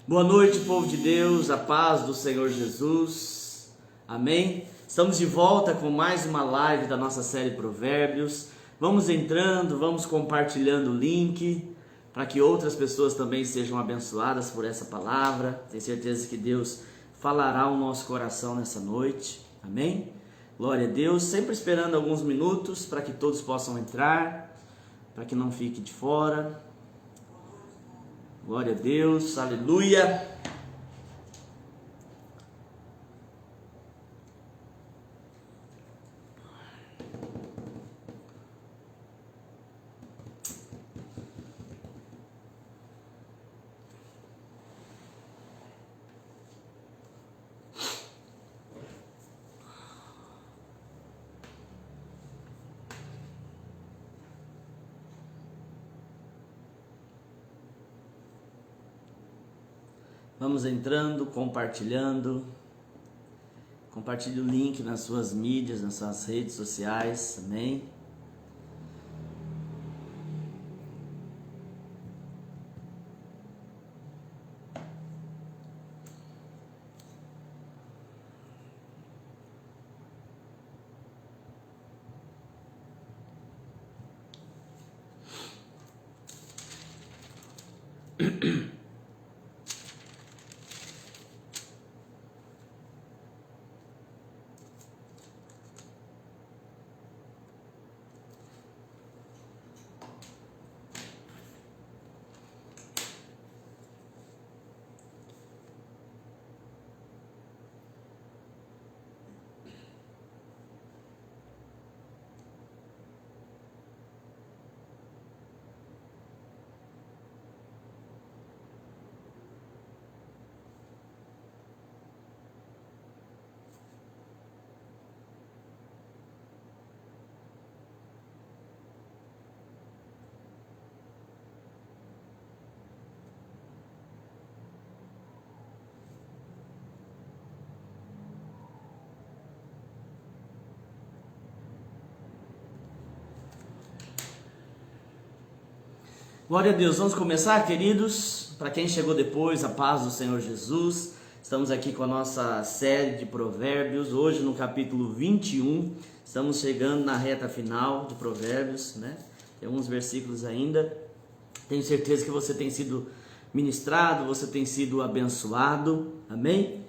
Boa noite, povo de Deus, a paz do Senhor Jesus, amém? Estamos de volta com mais uma live da nossa série Provérbios. Vamos entrando, vamos compartilhando o link, para que outras pessoas também sejam abençoadas por essa palavra. Tenho certeza que Deus falará ao nosso coração nessa noite, amém? Glória a Deus, sempre esperando alguns minutos para que todos possam entrar, para que não fique de fora. Glória a Deus, aleluia. Vamos entrando, compartilhando. Compartilhe o link nas suas mídias, nas suas redes sociais, amém? Glória a Deus, vamos começar, queridos. Para quem chegou depois, a paz do Senhor Jesus. Estamos aqui com a nossa série de Provérbios, hoje no capítulo 21. Estamos chegando na reta final de Provérbios, né? Tem alguns versículos ainda. Tenho certeza que você tem sido ministrado, você tem sido abençoado, amém?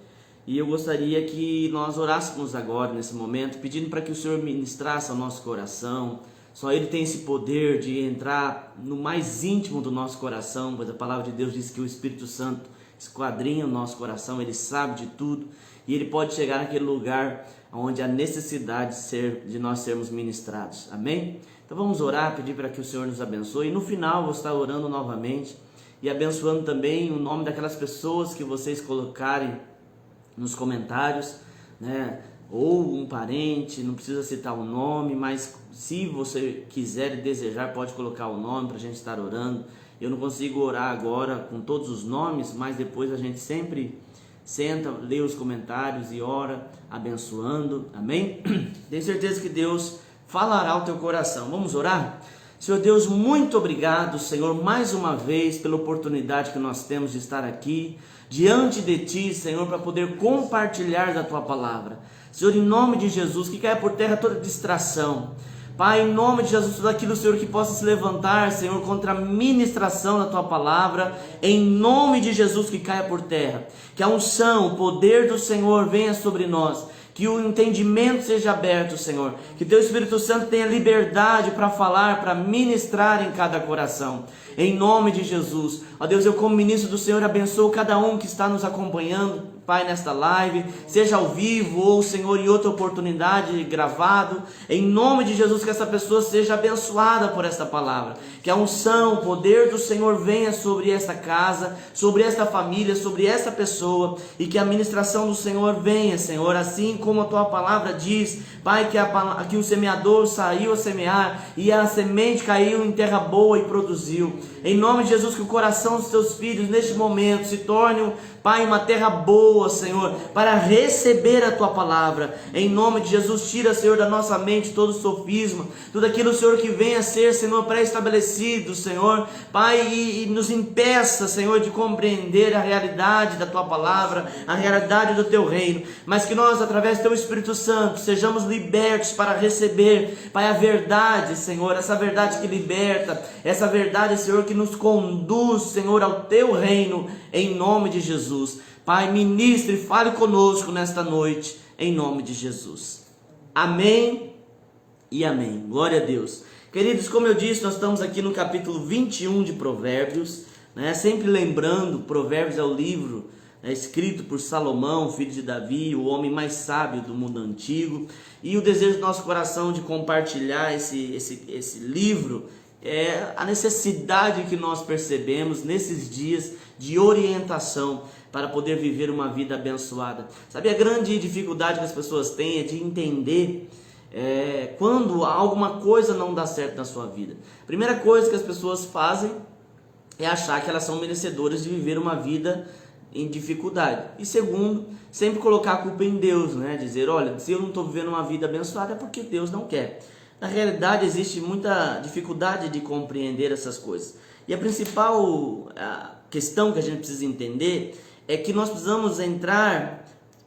E eu gostaria que nós orássemos agora, nesse momento, pedindo para que o Senhor ministrasse ao nosso coração. Só Ele tem esse poder de entrar no mais íntimo do nosso coração, pois a palavra de Deus diz que o Espírito Santo esquadrinha o nosso coração, Ele sabe de tudo, e Ele pode chegar naquele lugar onde há necessidade de nós sermos ministrados, amém? Então vamos orar, pedir para que o Senhor nos abençoe, e no final vou estar orando novamente, e abençoando também o nome daquelas pessoas que vocês colocarem nos comentários, né? Ou um parente, não precisa citar o nome, mas se você quiser e desejar, pode colocar o nome para a gente estar orando. Eu não consigo orar agora com todos os nomes, mas depois a gente sempre senta, lê os comentários e ora, abençoando, amém? Tenho certeza que Deus falará ao teu coração. Vamos orar? Senhor Deus, muito obrigado, Senhor, mais uma vez pela oportunidade que nós temos de estar aqui diante de Ti, Senhor, para poder compartilhar da Tua palavra. Senhor, em nome de Jesus, que caia por terra toda distração. Pai, em nome de Jesus, tudo aquilo, Senhor, que possa se levantar, Senhor, contra a ministração da Tua palavra, em nome de Jesus, que caia por terra. Que a unção, o poder do Senhor venha sobre nós. Que o entendimento seja aberto, Senhor. Que Teu Espírito Santo tenha liberdade para falar, para ministrar em cada coração. Em nome de Jesus. Ó Deus, eu como ministro do Senhor abençoo cada um que está nos acompanhando, Pai, nesta live, seja ao vivo ou, Senhor, em outra oportunidade, gravado. Em nome de Jesus, que essa pessoa seja abençoada por esta palavra. Que a unção, o poder do Senhor venha sobre esta casa, sobre esta família, sobre esta pessoa. E que a ministração do Senhor venha, Senhor, assim como a Tua palavra diz, Pai, que o semeador saiu a semear e a semente caiu em terra boa e produziu. Em nome de Jesus, que o coração dos teus filhos neste momento se torne, Pai, uma terra boa, Senhor, para receber a tua palavra. Em nome de Jesus, tira, Senhor, da nossa mente todo o sofisma, tudo aquilo, Senhor, que venha a ser, Senhor, pré-estabelecido, Senhor, Pai, e nos impeça, Senhor, de compreender a realidade da tua palavra, a realidade do teu reino, mas que nós, através do teu Espírito Santo, sejamos libertos para receber, Pai, a verdade, Senhor, essa verdade que liberta, essa verdade, Senhor, que nos conduz, Senhor, ao teu reino, em nome de Jesus. Pai, ministre e fale conosco nesta noite, em nome de Jesus. Amém e amém. Glória a Deus. Queridos, como eu disse, nós estamos aqui no capítulo 21 de Provérbios, né? Sempre lembrando, Provérbios é o livro escrito por Salomão, filho de Davi, o homem mais sábio do mundo antigo. E o desejo do nosso coração de compartilhar esse livro é a necessidade que nós percebemos nesses dias de orientação para poder viver uma vida abençoada. Sabe, a grande dificuldade que as pessoas têm é de entender quando alguma coisa não dá certo na sua vida. Primeira coisa que as pessoas fazem é achar que elas são merecedoras de viver uma vida em dificuldade. E segundo, sempre colocar a culpa em Deus, né? Dizer, olha, se eu não estou vivendo uma vida abençoada é porque Deus não quer. Na realidade, existe muita dificuldade de compreender essas coisas. E a principal questão que a gente precisa entender é que nós precisamos entrar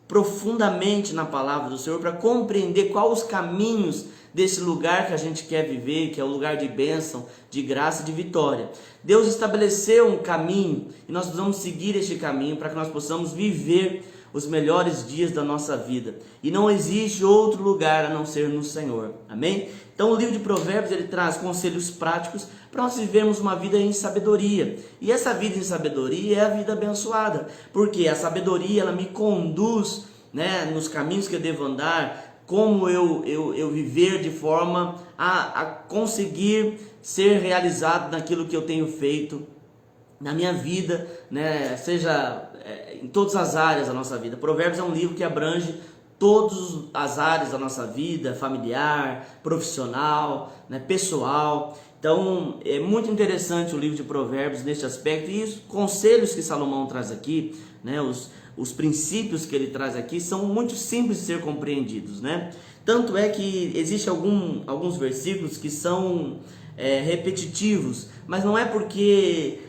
profundamente na palavra do Senhor para compreender quais os caminhos desse lugar que a gente quer viver, que é o lugar de bênção, de graça e de vitória. Deus estabeleceu um caminho e nós precisamos seguir este caminho para que nós possamos viver os melhores dias da nossa vida. E não existe outro lugar a não ser no Senhor. Amém? Então o livro de Provérbios ele traz conselhos práticos para nós vivermos uma vida em sabedoria. E essa vida em sabedoria é a vida abençoada. Porque a sabedoria ela me conduz, né, nos caminhos que eu devo andar, como eu viver de forma a conseguir ser realizado naquilo que eu tenho feito na minha vida, né, seja em todas as áreas da nossa vida. Provérbios é um livro que abrange todas as áreas da nossa vida, familiar, profissional, né, pessoal. Então é muito interessante o livro de Provérbios neste aspecto, e os conselhos que Salomão traz aqui, né, os princípios que ele traz aqui são muito simples de ser compreendidos, né? Tanto é que existe alguns versículos que são repetitivos, mas não é porque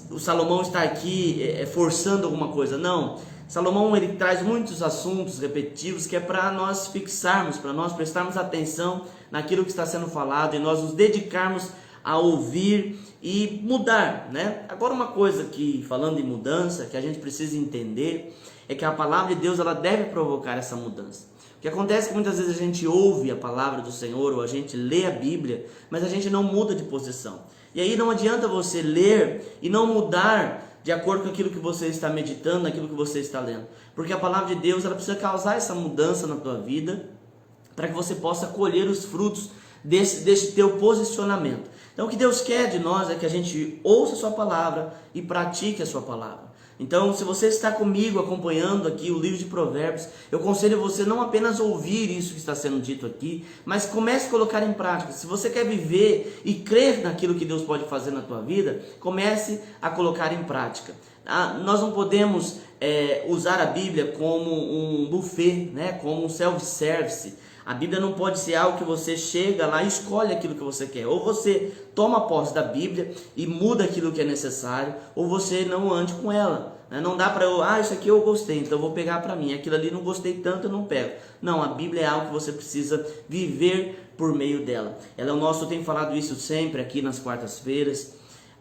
o Salomão está aqui forçando alguma coisa, não. Salomão ele traz muitos assuntos repetitivos que é para nós fixarmos, para nós prestarmos atenção naquilo que está sendo falado e nós nos dedicarmos a ouvir e mudar, né? Agora uma coisa que, falando em mudança, que a gente precisa entender é que a palavra de Deus ela deve provocar essa mudança. O que acontece é que muitas vezes a gente ouve a palavra do Senhor ou a gente lê a Bíblia, mas a gente não muda de posição. E aí não adianta você ler e não mudar de acordo com aquilo que você está meditando, aquilo que você está lendo. Porque a palavra de Deus ela precisa causar essa mudança na tua vida para que você possa colher os frutos desse teu posicionamento. Então o que Deus quer de nós é que a gente ouça a sua palavra e pratique a sua palavra. Então, se você está comigo acompanhando aqui o livro de Provérbios, eu aconselho você não apenas ouvir isso que está sendo dito aqui, mas comece a colocar em prática. Se você quer viver e crer naquilo que Deus pode fazer na tua vida, comece a colocar em prática. Nós não podemos usar a Bíblia como um buffet, né? Como um self-service. A Bíblia não pode ser algo que você chega lá e escolhe aquilo que você quer. Ou você toma posse da Bíblia e muda aquilo que é necessário, ou você não ande com ela. Não dá para isso aqui eu gostei, então eu vou pegar para mim. Aquilo ali não gostei tanto, eu não pego. Não, a Bíblia é algo que você precisa viver por meio dela. Ela é o nosso, eu tenho falado isso sempre aqui nas quartas-feiras.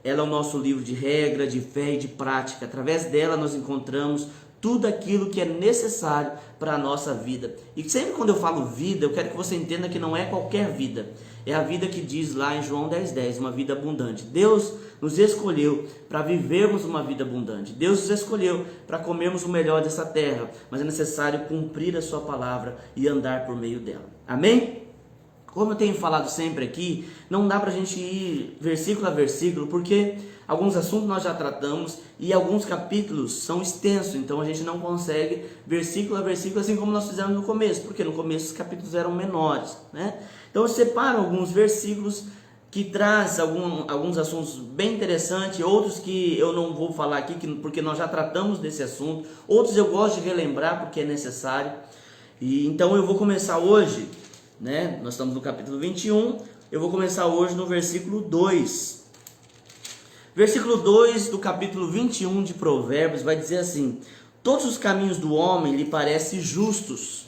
Ela é o nosso livro de regra, de fé e de prática. Através dela nós encontramos tudo aquilo que é necessário para a nossa vida. E sempre quando eu falo vida, eu quero que você entenda que não é qualquer vida. É a vida que diz lá em João 10:10, uma vida abundante. Deus nos escolheu para vivermos uma vida abundante. Deus nos escolheu para comermos o melhor dessa terra. Mas é necessário cumprir a sua palavra e andar por meio dela. Amém? Como eu tenho falado sempre aqui, não dá para a gente ir versículo a versículo, porque alguns assuntos nós já tratamos e alguns capítulos são extensos, então a gente não consegue versículo a versículo, assim como nós fizemos no começo, porque no começo os capítulos eram menores, né? Então eu separo alguns versículos que traz alguns assuntos bem interessantes, outros que eu não vou falar aqui, porque nós já tratamos desse assunto, outros eu gosto de relembrar porque é necessário. E então eu vou começar hoje, né? Nós estamos no capítulo 21, eu vou começar hoje no versículo 2. Versículo 2 do capítulo 21 de Provérbios vai dizer assim: todos os caminhos do homem lhe parecem justos,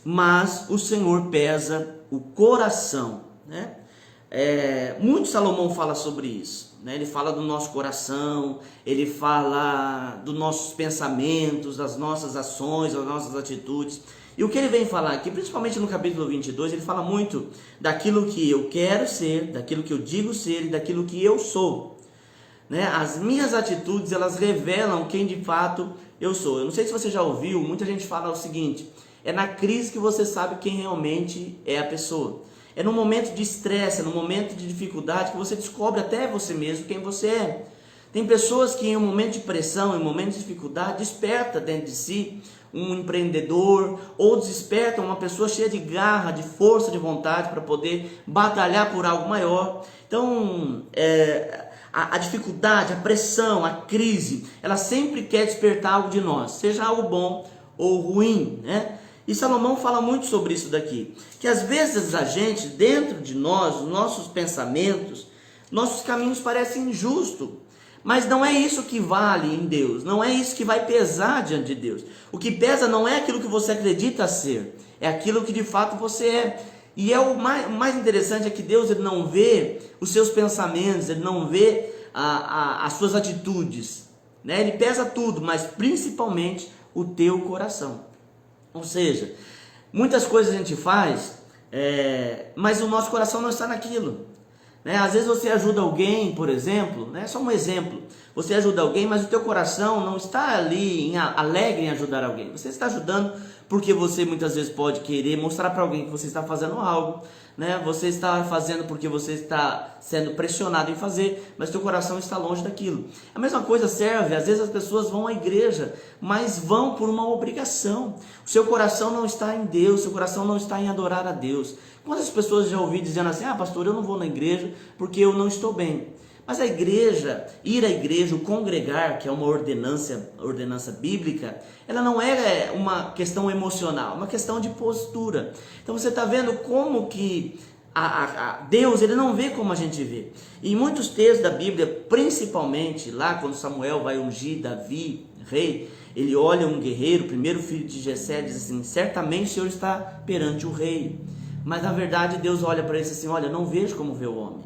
mas o Senhor pesa o coração, né? Muito Salomão fala sobre isso, né? Ele fala do nosso coração, ele fala dos nossos pensamentos, das nossas ações, das nossas atitudes. E o que ele vem falar aqui, principalmente no capítulo 22, ele fala muito daquilo que eu quero ser, daquilo que eu digo ser e daquilo que eu sou, né? As minhas atitudes, elas revelam quem de fato eu sou. Eu não sei se você já ouviu, muita gente fala o seguinte: é na crise que você sabe quem realmente é a pessoa. É no momento de estresse, é no momento de dificuldade que você descobre até você mesmo quem você é. Tem pessoas que em um momento de pressão, em um momento de dificuldade, desperta dentro de si um empreendedor, ou desperta uma pessoa cheia de garra, de força, de vontade para poder batalhar por algo maior. Então, a dificuldade, a pressão, a crise, ela sempre quer despertar algo de nós, seja algo bom ou ruim, né? E Salomão fala muito sobre isso daqui, que às vezes a gente, dentro de nós, os nossos pensamentos, nossos caminhos parecem injustos, mas não é isso que vale em Deus, não é isso que vai pesar diante de Deus. O que pesa não é aquilo que você acredita ser, é aquilo que de fato você é. E o mais interessante é que Deus, ele não vê os seus pensamentos, ele não vê as suas atitudes, né? Ele pesa tudo, mas principalmente o teu coração. Ou seja, muitas coisas a gente faz, mas o nosso coração não está naquilo, né? Às vezes você ajuda alguém, por exemplo, né? Só um exemplo, você ajuda alguém, mas o teu coração não está ali alegre em ajudar alguém. Você está ajudando porque você muitas vezes pode querer mostrar para alguém que você está fazendo algo, né? Você está fazendo porque você está sendo pressionado em fazer, mas teu coração está longe daquilo. A mesma coisa serve, às vezes as pessoas vão à igreja, mas vão por uma obrigação. O seu coração não está em Deus, seu coração não está em adorar a Deus. Quantas pessoas já ouvi dizendo assim: ah, pastor, eu não vou na igreja porque eu não estou bem. Mas a igreja, ir à igreja, o congregar, que é uma ordenança bíblica, ela não é uma questão emocional, é uma questão de postura. Então você está vendo como que Deus, ele não vê como a gente vê. E em muitos textos da Bíblia, principalmente lá quando Samuel vai ungir Davi, rei, ele olha um guerreiro, primeiro filho de Jessé, diz assim: certamente o Senhor está perante o rei. Mas na verdade Deus olha para ele assim: olha, não vejo como vê o homem,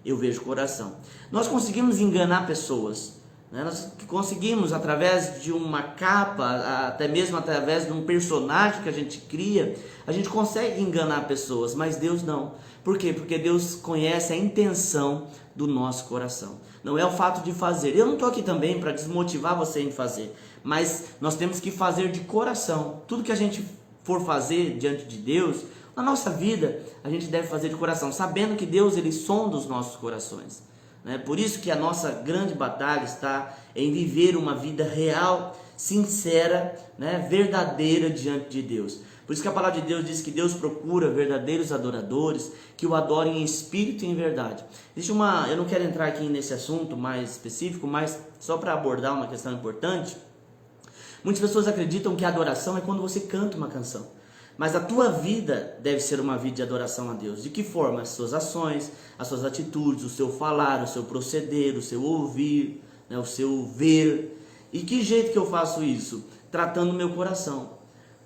eu vejo o coração. Nós conseguimos enganar pessoas, né? Nós conseguimos, através de uma capa, até mesmo através de um personagem que a gente cria, a gente consegue enganar pessoas, mas Deus não. Por quê? Porque Deus conhece a intenção do nosso coração. Não é o fato de fazer. Eu não estou aqui também para desmotivar você em fazer, mas nós temos que fazer de coração. Tudo que a gente for fazer diante de Deus, na nossa vida, a gente deve fazer de coração, sabendo que Deus, ele sonda os nossos corações, né? Por isso que a nossa grande batalha está em viver uma vida real, sincera, né? Verdadeira diante de Deus. Por isso que a palavra de Deus diz que Deus procura verdadeiros adoradores que o adorem em espírito e em verdade. Eu não quero entrar aqui nesse assunto mais específico, mas só para abordar uma questão importante. Muitas pessoas acreditam que a adoração é quando você canta uma canção. Mas a tua vida deve ser uma vida de adoração a Deus. De que forma? As suas ações, as suas atitudes, o seu falar, o seu proceder, o seu ouvir, né, o seu ver. E que jeito que eu faço isso? Tratando o meu coração.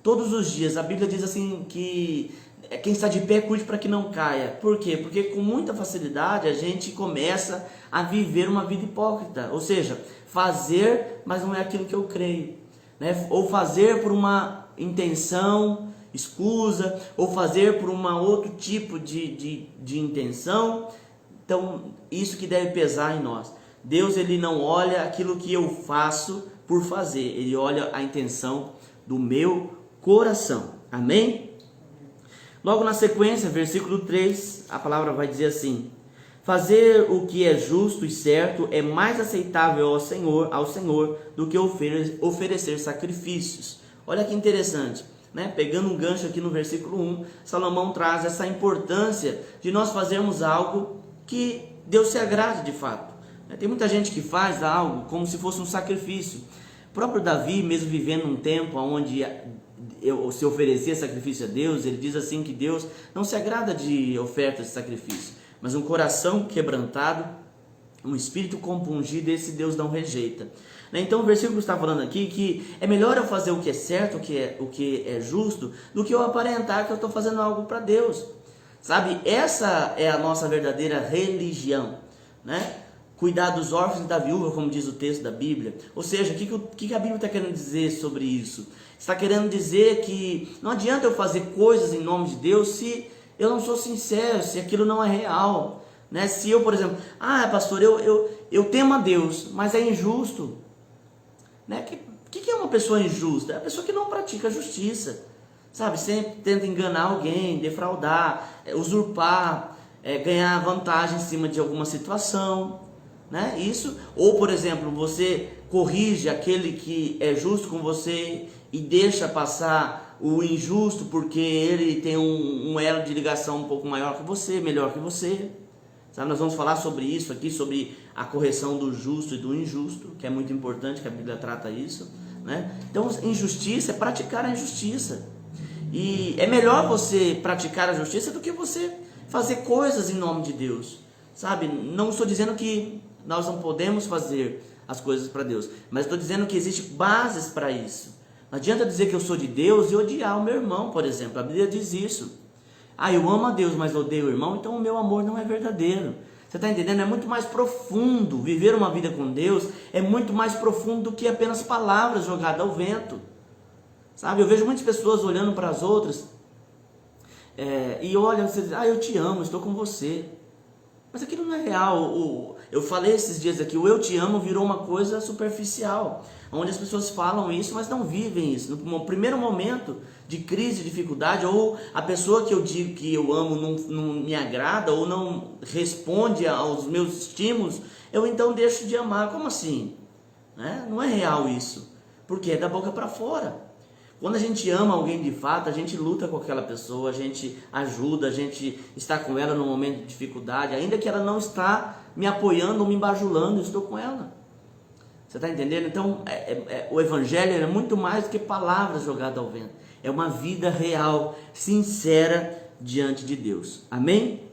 Todos os dias, a Bíblia diz assim que quem está de pé cuide para que não caia. Por quê? Porque com muita facilidade a gente começa a viver uma vida hipócrita. Ou seja, fazer, mas não é aquilo que eu creio, né? Ou fazer por uma intenção escusa, ou fazer por um outro tipo de intenção. Então, isso que deve pesar em nós. Deus, ele não olha aquilo que eu faço por fazer, ele olha a intenção do meu coração. Amém? Logo na sequência, versículo 3, a palavra vai dizer assim: fazer o que é justo e certo é mais aceitável ao Senhor do que oferecer sacrifícios. Olha que interessante. né? Pegando um gancho aqui no versículo 1, Salomão traz essa importância de nós fazermos algo que Deus se agrade de fato. Tem muita gente que faz algo como se fosse um sacrifício. O próprio Davi, mesmo vivendo um tempo onde se oferecia sacrifício a Deus, ele diz assim que Deus não se agrada de ofertas de sacrifício, mas um coração quebrantado, um espírito compungido, esse Deus não rejeita. Então o versículo está falando aqui que é melhor eu fazer o que é certo, o que é justo, do que eu aparentar que eu estou fazendo algo para Deus. Sabe, essa é a nossa verdadeira religião, né? Cuidar dos órfãos e da viúva, como diz o texto da Bíblia. Ou seja, o que a Bíblia está querendo dizer sobre isso? Está querendo dizer que não adianta eu fazer coisas em nome de Deus se eu não sou sincero, se aquilo não é real, né? Se eu, por exemplo, pastor, eu temo a Deus, mas é injusto, né? Que é uma pessoa injusta? É a pessoa que não pratica a justiça, sabe? Sempre tenta enganar alguém, defraudar, usurpar, ganhar vantagem em cima de alguma situação, né? Isso, ou por exemplo, você corrige aquele que é justo com você e deixa passar o injusto porque ele tem um elo de ligação um pouco maior que você, melhor que você, sabe? Nós vamos falar sobre isso aqui, sobre a correção do justo e do injusto, que é muito importante, que a Bíblia trata isso, né? Então, injustiça é praticar a injustiça, e é melhor você praticar a justiça do que você fazer coisas em nome de Deus, sabe? Não estou dizendo que nós não podemos fazer as coisas para Deus, mas estou dizendo que existem bases para isso. Não adianta dizer que eu sou de Deus e odiar o meu irmão, por exemplo. A Bíblia diz isso. Eu amo a Deus, mas odeio o irmão, então o meu amor não é verdadeiro. Você está entendendo? É muito mais profundo. Viver uma vida com Deus é muito mais profundo do que apenas palavras jogadas ao vento. Sabe? Eu vejo muitas pessoas olhando para as outras e olham e dizem, eu te amo, estou com você. Mas aquilo não é real. Eu falei esses dias aqui, o eu te amo virou uma coisa superficial, onde as pessoas falam isso, mas não vivem isso. No primeiro momento de crise, de dificuldade, ou a pessoa que eu digo que eu amo não me agrada, ou não responde aos meus estímulos, eu então deixo de amar. Como assim? Né? Não é real isso, porque é da boca para fora. Quando a gente ama alguém de fato, a gente luta com aquela pessoa, a gente ajuda, a gente está com ela no momento de dificuldade, ainda que ela não está me apoiando ou me bajulando, eu estou com ela. Você está entendendo? Então, o Evangelho é muito mais do que palavras jogadas ao vento. É uma vida real, sincera diante de Deus. Amém?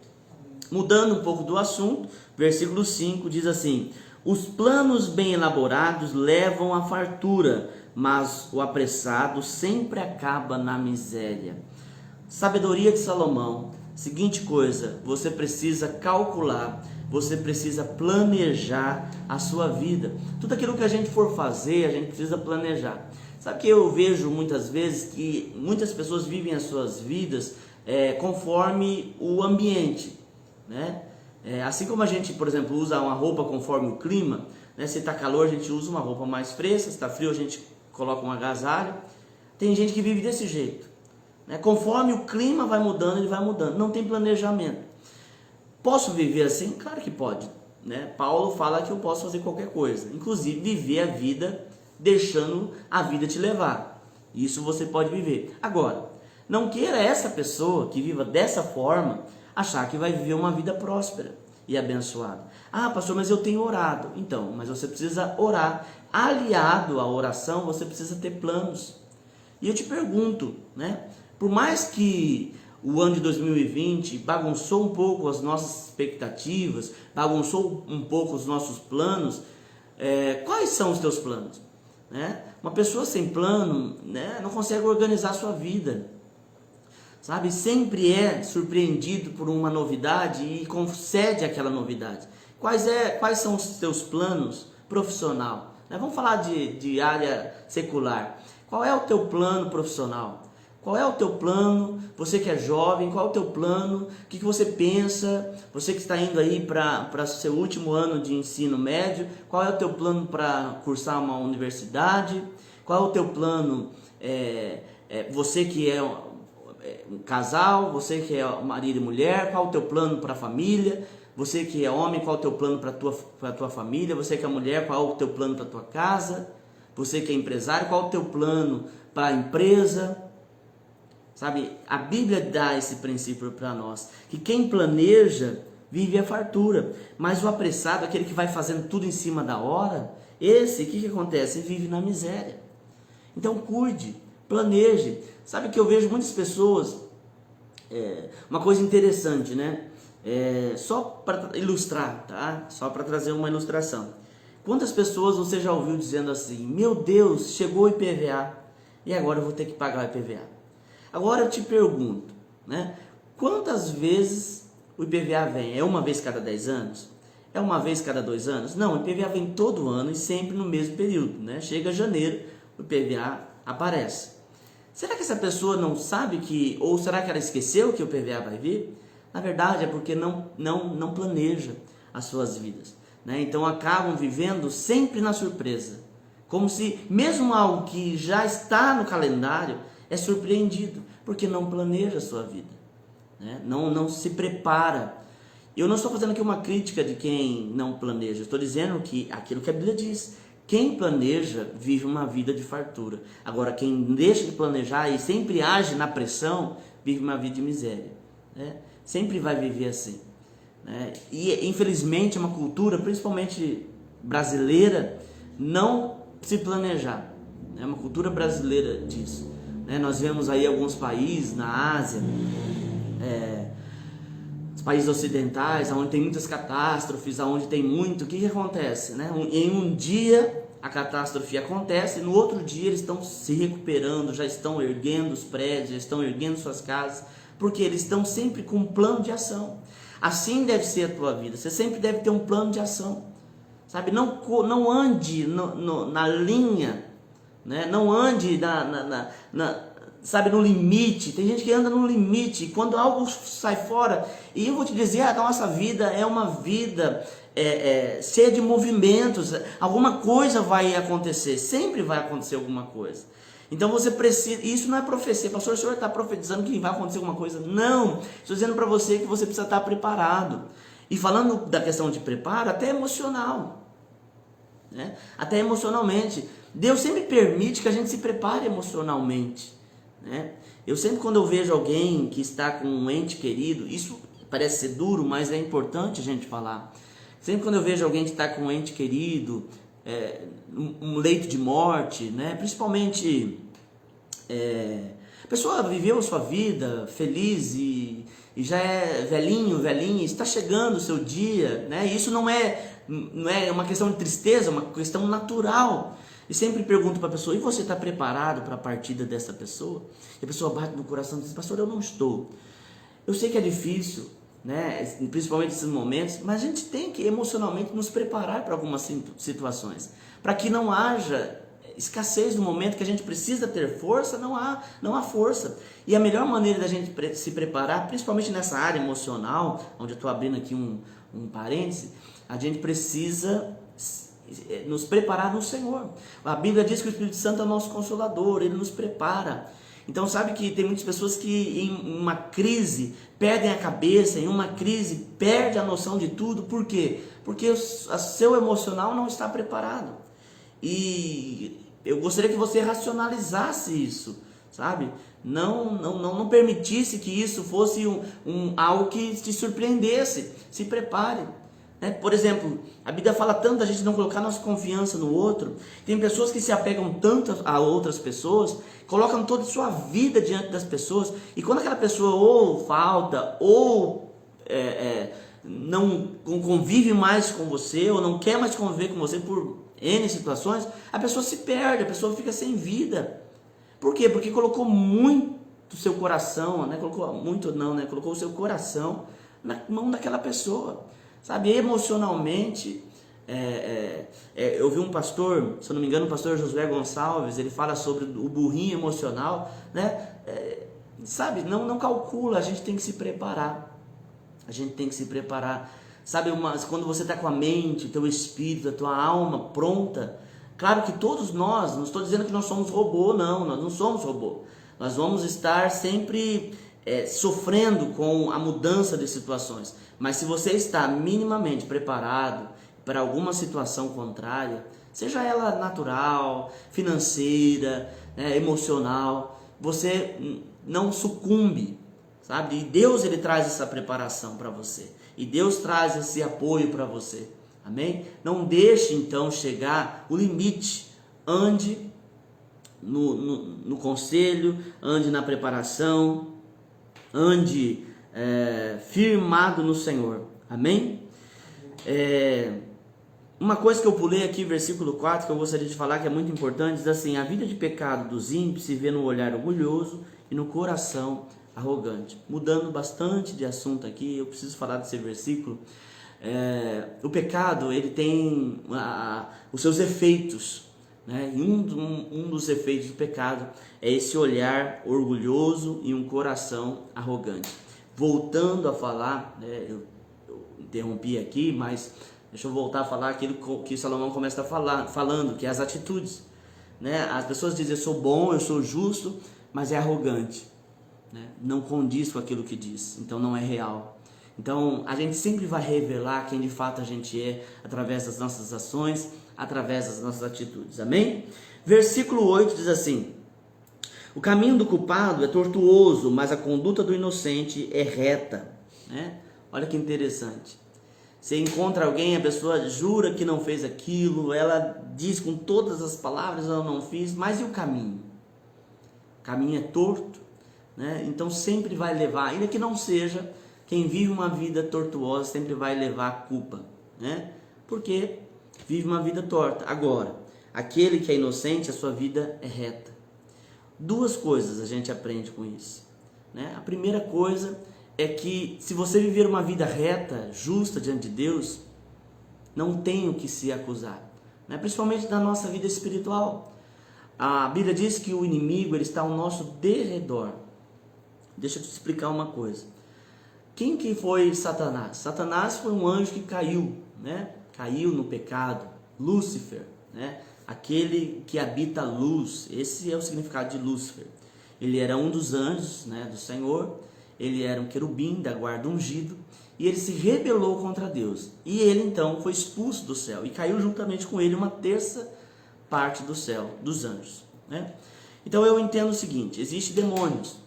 Mudando um pouco do assunto, versículo 5 diz assim: os planos bem elaborados levam à fartura, mas o apressado sempre acaba na miséria. Sabedoria de Salomão. Seguinte coisa, você precisa calcular, você precisa planejar a sua vida. Tudo aquilo que a gente for fazer, a gente precisa planejar. Sabe que eu vejo muitas vezes que muitas pessoas vivem as suas vidas conforme o ambiente, né? Assim como a gente, por exemplo, usa uma roupa conforme o clima, né? Se está calor, a gente usa uma roupa mais fresca, se está frio, a gente coloca um agasalho. Tem gente que vive desse jeito, né? Conforme o clima vai mudando, ele vai mudando, não tem planejamento. Posso viver assim? Claro que pode, né? Paulo fala que eu posso fazer qualquer coisa, inclusive viver a vida deixando a vida te levar. Isso você pode viver. Agora, não queira essa pessoa que viva dessa forma achar que vai viver uma vida próspera e abençoada. Pastor, mas eu tenho orado. Então, mas você precisa orar. Aliado à oração, você precisa ter planos. E eu te pergunto, né? Por mais que o ano de 2020 bagunçou um pouco as nossas expectativas, bagunçou um pouco os nossos planos, quais são os teus planos? Né? Uma pessoa sem plano, né, não consegue organizar a sua vida, sabe? Sempre é surpreendido por uma novidade e concede aquela novidade. Quais são os teus planos profissional? Né? Vamos falar de área secular. Qual é o teu plano profissional? Qual é o teu plano? Você que é jovem, qual é o teu plano? O que você pensa? Você que está indo aí para seu último ano de ensino médio, qual é o teu plano para cursar uma universidade? Qual é o teu plano? Você que é um casal, você que é marido e mulher, qual é o teu plano para a família? Você que é homem, qual é o teu plano para a tua família? Você que é mulher, qual é o teu plano para a tua casa? Você que é empresário, qual é o teu plano para a empresa? Sabe, a Bíblia dá esse princípio para nós, que quem planeja vive a fartura, mas o apressado, aquele que vai fazendo tudo em cima da hora, esse, o que acontece? Vive na miséria. Então cuide, planeje. Sabe que eu vejo muitas pessoas, uma coisa interessante, né? Só para ilustrar, tá? Só para trazer uma ilustração. Quantas pessoas você já ouviu dizendo assim: meu Deus, chegou o IPVA e agora eu vou ter que pagar o IPVA? Agora eu te pergunto, né? Quantas vezes o IPVA vem? É uma vez cada 10 anos? É uma vez cada 2 anos? Não, o IPVA vem todo ano e sempre no mesmo período, né? Chega janeiro, o IPVA aparece. Será que essa pessoa não sabe que, ou será que ela esqueceu que o IPVA vai vir? Na verdade é porque não planeja as suas vidas, né? Então acabam vivendo sempre na surpresa, como se mesmo algo que já está no calendário é surpreendido, porque não planeja a sua vida, né? Não se prepara. Eu não estou fazendo aqui uma crítica de quem não planeja, eu estou dizendo que aquilo que a Bíblia diz: quem planeja vive uma vida de fartura. Agora, quem deixa de planejar e sempre age na pressão, vive uma vida de miséria, né? Sempre vai viver assim, né? E infelizmente é uma cultura, principalmente brasileira, não se planejar. É uma cultura brasileira disso, né? Nós vemos aí alguns países na Ásia, os países ocidentais, onde tem muitas catástrofes, onde tem muito, o que acontece, né? Em um dia a catástrofe acontece, e no outro dia eles estão se recuperando, já estão erguendo os prédios, já estão erguendo suas casas, porque eles estão sempre com um plano de ação. Assim deve ser a tua vida, você sempre deve ter um plano de ação, sabe? Não ande na linha, né? Não ande sabe, no limite. Tem gente que anda no limite, quando algo sai fora, e eu vou te dizer, a nossa vida é uma vida cheia de movimentos, alguma coisa vai acontecer, sempre vai acontecer alguma coisa. Então você precisa, isso não é profecia, pastor, o senhor está profetizando que vai acontecer alguma coisa? Não, estou dizendo para você que você precisa estar preparado. E falando da questão de preparo, até emocional, né? Até emocionalmente, Deus sempre permite que a gente se prepare emocionalmente, né? Eu sempre, quando eu vejo alguém que está com um ente querido, isso parece ser duro, mas é importante a gente falar. Sempre quando eu vejo alguém que está com um ente querido, um leito de morte, né? Principalmente a pessoa viveu a sua vida feliz e já é velhinha, está chegando o seu dia, né? E isso não é uma questão de tristeza, é uma questão natural. E sempre pergunto para a pessoa: e você está preparado para a partida dessa pessoa? E a pessoa bate no coração e diz: pastor, eu não estou. Eu sei que é difícil, né? Principalmente nesses momentos, mas a gente tem que emocionalmente nos preparar para algumas situações, para que não haja escassez no momento que a gente precisa ter força. Não há força. E a melhor maneira da gente se preparar, principalmente nessa área emocional, onde eu estou abrindo aqui um parêntese, a gente precisa nos preparar no Senhor. A Bíblia diz que o Espírito Santo é o nosso consolador, ele nos prepara. Então sabe que tem muitas pessoas que em uma crise perdem a cabeça, em uma crise perde a noção de tudo. Por quê? Porque o seu emocional não está preparado. E eu gostaria que você racionalizasse isso, sabe? Não permitisse que isso fosse algo que te surpreendesse. Se prepare. Por exemplo, a Bíblia fala tanto da gente não colocar nossa confiança no outro. Tem pessoas que se apegam tanto a outras pessoas, colocam toda a sua vida diante das pessoas, e quando aquela pessoa ou falta, ou não convive mais com você, ou não quer mais conviver com você por N situações, a pessoa se perde, a pessoa fica sem vida. Por quê? Porque colocou muito seu coração, colocou o seu coração na mão daquela pessoa. Sabe, emocionalmente, eu vi um pastor, se eu não me engano, o pastor Josué Gonçalves, ele fala sobre o burrinho emocional, né? Sabe, não calcula, a gente tem que se preparar. A gente tem que se preparar. Sabe, quando você está com a mente, o teu espírito, a tua alma pronta, claro que todos nós, não estou dizendo que nós somos robô, não, nós não somos robô. Nós vamos estar sempre sofrendo com a mudança de situações. Mas se você está minimamente preparado para alguma situação contrária, seja ela natural, financeira, emocional, você não sucumbe, sabe? E Deus, ele traz essa preparação para você. E Deus traz esse apoio para você. Amém? Não deixe então chegar o limite. Ande no conselho, ande na preparação, ande firmado no Senhor. Amém? Uma coisa que eu pulei aqui, versículo 4, que eu gostaria de falar, que é muito importante, diz assim: a vida de pecado dos ímpios se vê no olhar orgulhoso e no coração arrogante. Mudando bastante de assunto aqui, eu preciso falar desse versículo. O pecado, ele tem os seus efeitos, né? E um dos efeitos do pecado é esse olhar orgulhoso e um coração arrogante. Voltando a falar, eu interrompi aqui, mas deixa eu voltar a falar aquilo que Salomão começa falando, que é as atitudes, né? As pessoas dizem: eu sou bom, eu sou justo, mas é arrogante, né? Não condiz com aquilo que diz, então não é real. Então a gente sempre vai revelar quem de fato a gente é através das nossas ações, através das nossas atitudes. Amém? Versículo 8 diz assim: o caminho do culpado é tortuoso, mas a conduta do inocente é reta, né? Olha que interessante. Você encontra alguém, a pessoa jura que não fez aquilo, ela diz com todas as palavras: eu não fiz, mas e o caminho? O caminho é torto, né? Então sempre vai levar, ainda que não seja, quem vive uma vida tortuosa sempre vai levar a culpa, né? Porque vive uma vida torta. Agora, aquele que é inocente, a sua vida é reta. Duas coisas a gente aprende com isso, né? A primeira coisa é que se você viver uma vida reta, justa diante de Deus, não tem o que se acusar, né? Principalmente na nossa vida espiritual. A Bíblia diz que o inimigo, ele está ao nosso derredor. Deixa eu te explicar uma coisa. Quem que foi Satanás? Satanás foi um anjo que caiu, né? Caiu no pecado. Lúcifer, né? Aquele que habita a luz. Esse é o significado de Lúcifer. Ele era um dos anjos, né, do Senhor. Ele era um querubim da guarda ungido. E ele se rebelou contra Deus. E ele então foi expulso do céu. E caiu juntamente com ele uma terça parte do céu, dos anjos, né? Então eu entendo o seguinte: existem demônios.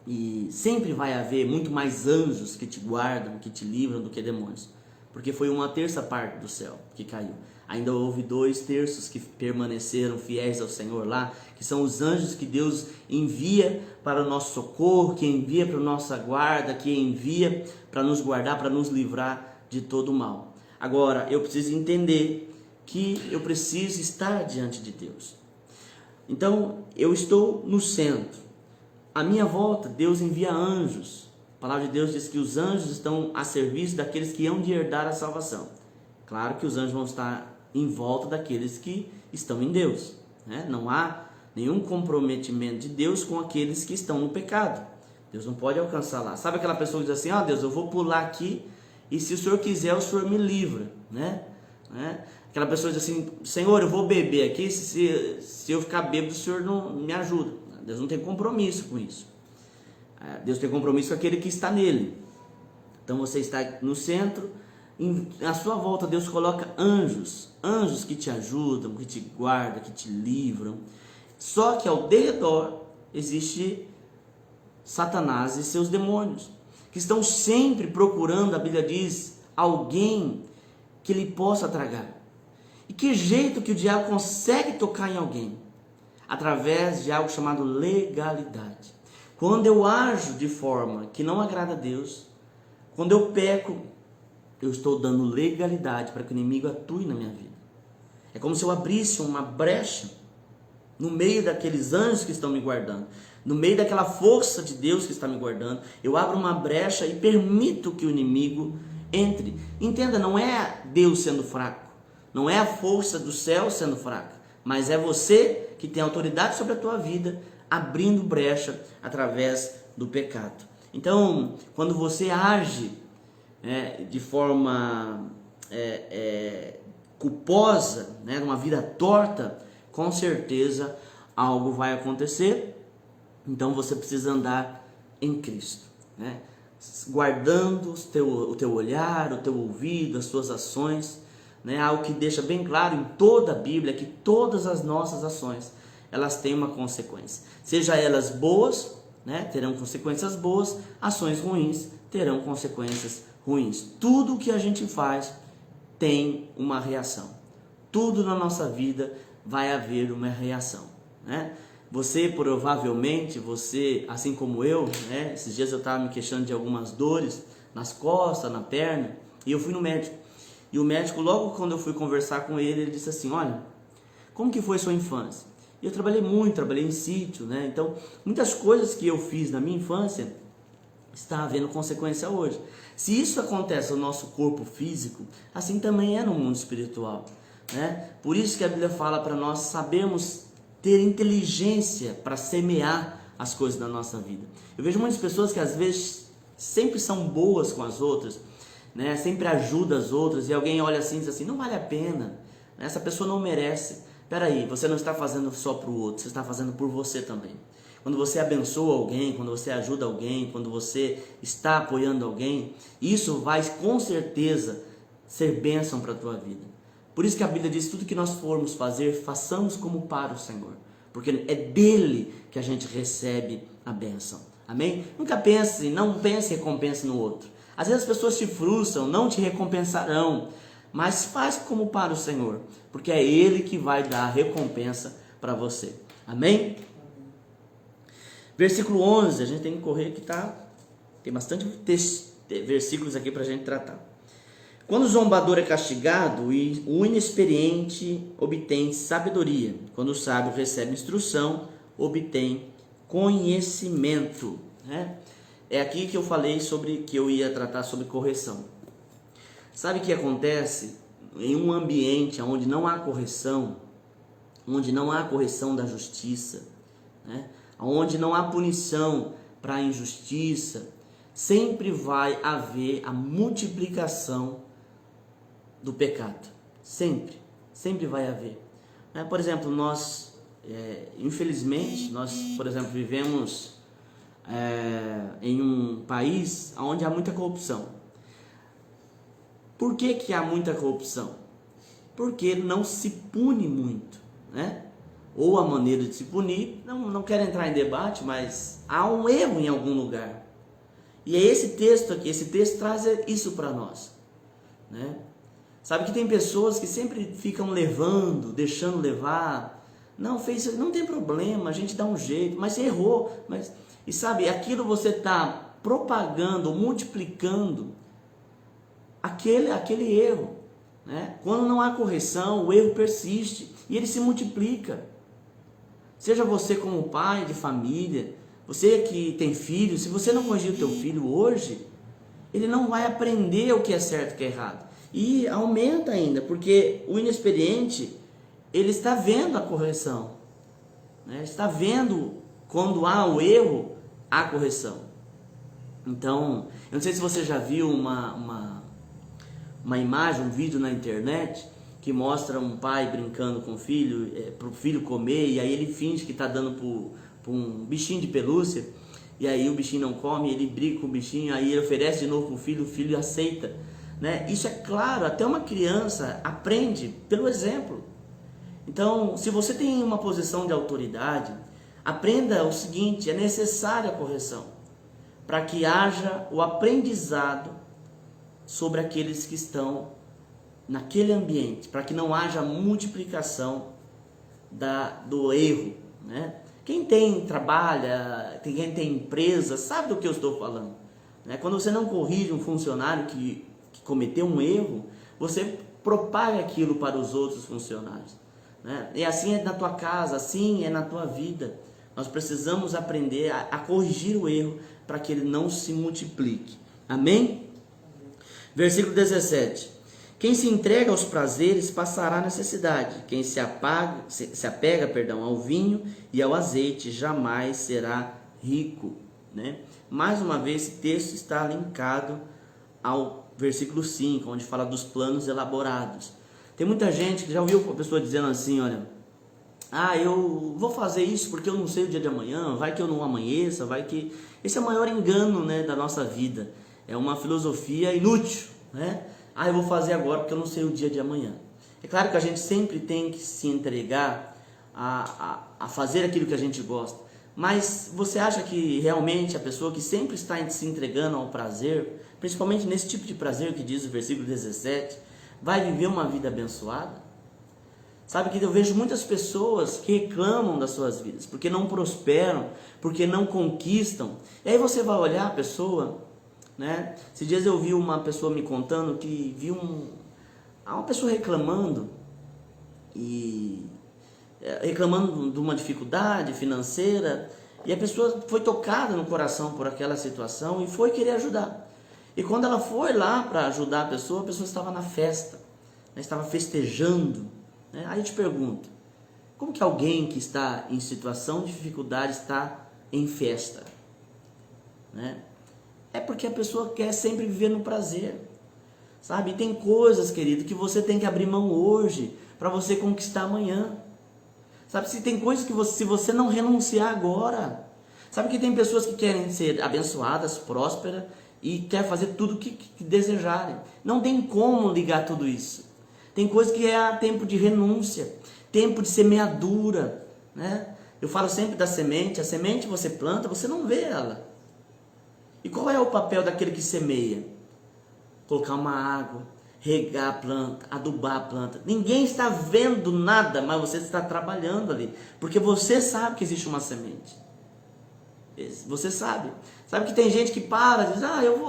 E sempre vai haver muito mais anjos que te guardam, que te livram, do que demônios. Porque foi uma terça parte do céu que caiu. Ainda houve 2/3 que permaneceram fiéis ao Senhor lá, que são os anjos que Deus envia para o nosso socorro, que envia para a nossa guarda, que envia para nos guardar, para nos livrar de todo o mal. Agora, eu preciso entender que eu preciso estar diante de Deus. Então, eu estou no centro. À minha volta, Deus envia anjos. A palavra de Deus diz que os anjos estão a serviço daqueles que hão de herdar a salvação. Claro que os anjos vão estar em volta daqueles que estão em Deus, né? Não há nenhum comprometimento de Deus com aqueles que estão no pecado. Deus não pode alcançar lá. Sabe aquela pessoa que diz assim: ó, Deus, eu vou pular aqui e se o Senhor quiser, o Senhor me livra, né? Aquela pessoa diz assim: Senhor, eu vou beber aqui, se eu ficar bêbado, o Senhor não me ajuda. Deus não tem compromisso com isso. Deus tem compromisso com aquele que está nele. Então você está no centro, à sua volta Deus coloca anjos, anjos que te ajudam, que te guardam, que te livram. Só que ao derredor existe Satanás e seus demônios, que estão sempre procurando, a Bíblia diz, alguém que lhe possa tragar. E que jeito que o diabo consegue tocar em alguém? Através de algo chamado legalidade. Quando eu ajo de forma que não agrada a Deus, quando eu peco, eu estou dando legalidade para que o inimigo atue na minha vida. É como se eu abrisse uma brecha no meio daqueles anjos que estão me guardando, no meio daquela força de Deus que está me guardando. Eu abro uma brecha e permito que o inimigo entre. Entenda, não é Deus sendo fraco, não é a força do céu sendo fraca, mas é você que tem autoridade sobre a tua vida, abrindo brecha através do pecado. Então, quando você age de forma culposa, numa vida torta, com certeza algo vai acontecer. Então você precisa andar em Cristo, guardando o teu olhar, o teu ouvido, as suas ações. Algo que deixa bem claro em toda a Bíblia, que todas as nossas ações, elas têm uma consequência, seja elas boas né, terão consequências boas, ações ruins terão consequências ruins. Tudo que a gente faz tem uma reação. Tudo na nossa vida vai haver uma reação, né? Você provavelmente, assim como eu, né, esses dias eu estava me queixando de algumas dores nas costas, na perna, e eu fui no médico. E o médico, logo quando eu fui conversar com ele, ele disse assim: olha, como que foi sua infância? E eu trabalhei muito, trabalhei em sítio, né? Então, muitas coisas que eu fiz na minha infância está havendo consequência hoje. Se isso acontece no nosso corpo físico, assim também é no mundo espiritual, né? Por isso que a Bíblia fala para nós sabermos ter inteligência para semear as coisas da nossa vida. Eu vejo muitas pessoas que às vezes sempre são boas com as outras, né? Sempre ajudam as outras, e alguém olha assim e diz assim: não vale a pena, essa pessoa não merece. Peraí, você não está fazendo só para o outro, você está fazendo por você também. Quando você abençoa alguém, quando você ajuda alguém, quando você está apoiando alguém, isso vai com certeza ser bênção para a tua vida. Por isso que a Bíblia diz: tudo que nós formos fazer, façamos como para o Senhor, porque é dele que a gente recebe a bênção. Amém? Não pense em recompensa no outro. Às vezes as pessoas te frustram, não te recompensarão, mas faz como para o Senhor, porque é Ele que vai dar a recompensa para você. Amém? Versículo 11, a gente tem que correr que tem bastante versículos aqui para a gente tratar. Quando o zombador é castigado, o inexperiente obtém sabedoria. Quando o sábio recebe instrução, obtém conhecimento, né? É aqui que eu falei que eu ia tratar sobre correção. Sabe o que acontece em um ambiente onde não há correção, onde não há correção da justiça, né? Onde não há punição para a injustiça, sempre vai haver a multiplicação do pecado. Sempre vai haver. Por exemplo, nós, infelizmente, por exemplo, vivemos em um país onde há muita corrupção. Por que há muita corrupção? Porque não se pune muito, né? Ou a maneira de se punir, não quero entrar em debate, mas há um erro em algum lugar. E é esse texto aqui, esse texto traz isso para nós, né? Sabe que tem pessoas que sempre ficam levando, deixando levar. Não tem problema, a gente dá um jeito, mas errou. E sabe, aquilo você está propagando, multiplicando aquele erro, né? Quando não há correção, o erro persiste e ele se multiplica. Seja você como pai de família, você que tem filho, se você não corrigir o teu filho hoje, ele não vai aprender o que é certo e o que é errado. E aumenta ainda, porque o inexperiente, ele está vendo a correção, né? Está vendo quando há o erro, a correção. Então, eu não sei se você já viu uma imagem, um vídeo na internet que mostra um pai brincando com o filho, para o filho comer, e aí ele finge que está dando para um bichinho de pelúcia, e aí o bichinho não come, ele briga com o bichinho, aí ele oferece de novo para o filho aceita, né? Isso é claro, até uma criança aprende pelo exemplo. Então, se você tem uma posição de autoridade, aprenda o seguinte: é necessária a correção, para que haja o aprendizado sobre aqueles que estão naquele ambiente, para que não haja multiplicação do erro, né? Quem trabalha, quem tem empresa, sabe do que eu estou falando, né? Quando você não corrige um funcionário que cometeu um erro, você propaga aquilo para os outros funcionários, né? E assim é na tua casa, assim é na tua vida. Nós precisamos aprender a corrigir o erro para que ele não se multiplique. Amém? Versículo 17. Quem se entrega aos prazeres passará necessidade. Quem se apega ao vinho e ao azeite jamais será rico, né? Mais uma vez, esse texto está linkado ao versículo 5, onde fala dos planos elaborados. Tem muita gente que já ouviu a pessoa dizendo assim: olha, eu vou fazer isso porque eu não sei o dia de amanhã, vai que eu não amanheça, vai que... Esse é o maior engano, né, da nossa vida. É uma filosofia inútil, né? Eu vou fazer agora porque eu não sei o dia de amanhã. É claro que a gente sempre tem que se entregar a fazer aquilo que a gente gosta, Mas você acha que realmente a pessoa que sempre está se entregando ao prazer, principalmente nesse tipo de prazer que diz o versículo 17, vai viver uma vida abençoada? Sabe que eu vejo muitas pessoas que reclamam das suas vidas, porque não prosperam, porque não conquistam. E aí você vai olhar a pessoa, né? Esses dias eu vi uma pessoa me contando que viu uma pessoa reclamando de uma dificuldade financeira, e a pessoa foi tocada no coração por aquela situação e foi querer ajudar. E quando ela foi lá para ajudar a pessoa estava na festa, né? Estava festejando, né? Aí eu te pergunto, como que alguém que está em situação de dificuldade está em festa, né? É porque a pessoa quer sempre viver no prazer, sabe? E tem coisas, querido, que você tem que abrir mão hoje para você conquistar amanhã. Sabe, se tem coisas que se você não renunciar agora, sabe que tem pessoas que querem ser abençoadas, prósperas e quer fazer tudo o que desejarem. Não tem como ligar tudo isso. Tem coisas que é tempo de renúncia, tempo de semeadura, né? Eu falo sempre da semente. A semente você planta, você não vê ela. E qual é o papel daquele que semeia? Colocar uma água, regar a planta, adubar a planta. Ninguém está vendo nada, mas você está trabalhando ali, porque você sabe que existe uma semente. Você sabe. Sabe que tem gente que para, diz,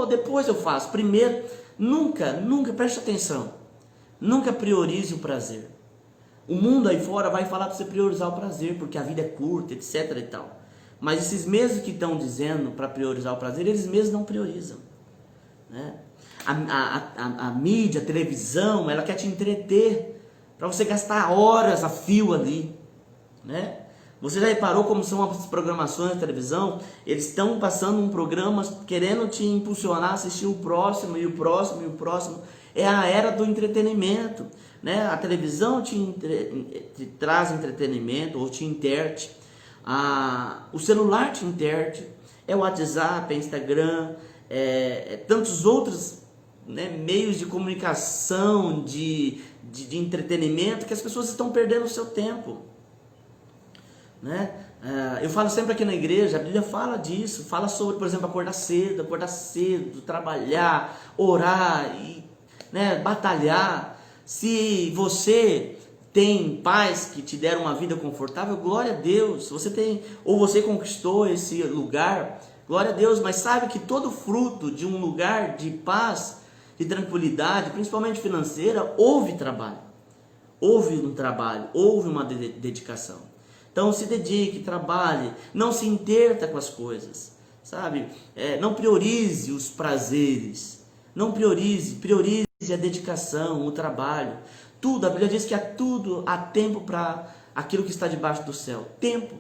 depois eu faço. Primeiro, nunca, preste atenção, nunca priorize o prazer. O mundo aí fora vai falar para você priorizar o prazer, porque a vida é curta, etc e tal. Mas esses mesmos que estão dizendo para priorizar o prazer, eles mesmos não priorizam, né? A mídia, a televisão, ela quer te entreter, para você gastar horas a fio ali, né? Você já reparou como são as programações de televisão? Eles estão passando um programa querendo te impulsionar a assistir o próximo, e o próximo, e o próximo. É a era do entretenimento, né? A televisão te traz entretenimento, ou te enterte. O celular te enterte. É o WhatsApp, é Instagram, tantos outros, né, meios de comunicação, de entretenimento, que as pessoas estão perdendo o seu tempo, né? Eu falo sempre aqui na igreja, a Bíblia fala disso, fala sobre, por exemplo, acordar cedo, trabalhar, orar, né, batalhar. Se você tem pais que te deram uma vida confortável, glória a Deus. Você tem, ou você conquistou esse lugar, glória a Deus. Mas sabe que todo fruto de um lugar de paz, de tranquilidade, principalmente financeira, houve trabalho. Houve um trabalho, houve uma dedicação. Então se dedique, trabalhe, não se interta com as coisas, sabe? Não priorize os prazeres, não priorize a dedicação, o trabalho. Tudo, a Bíblia diz que há tempo para aquilo que está debaixo do céu. Tempo,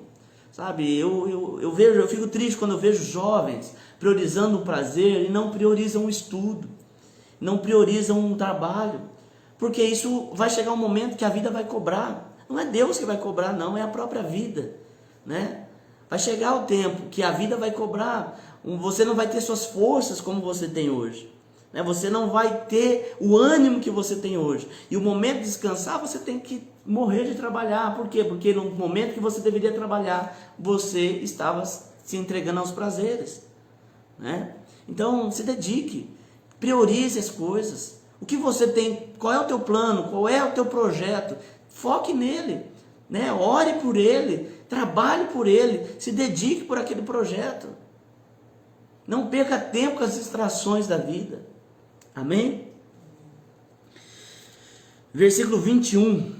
sabe? Eu fico triste quando eu vejo jovens priorizando o prazer e não priorizam o estudo, não priorizam um trabalho, porque isso vai chegar um momento que a vida vai cobrar. Não é Deus que vai cobrar, não, é a própria vida, né? Vai chegar o tempo que a vida vai cobrar. Você não vai ter suas forças como você tem hoje, né? Você não vai ter o ânimo que você tem hoje. E o momento de descansar, você tem que morrer de trabalhar. Por quê? Porque no momento que você deveria trabalhar, você estava se entregando aos prazeres, né? Então se dedique, priorize as coisas. O que você tem, qual é o teu plano, qual é o teu projeto? Foque nele, né? Ore por ele, trabalhe por ele, se dedique por aquele projeto. Não perca tempo com as distrações da vida. Amém? Versículo 21.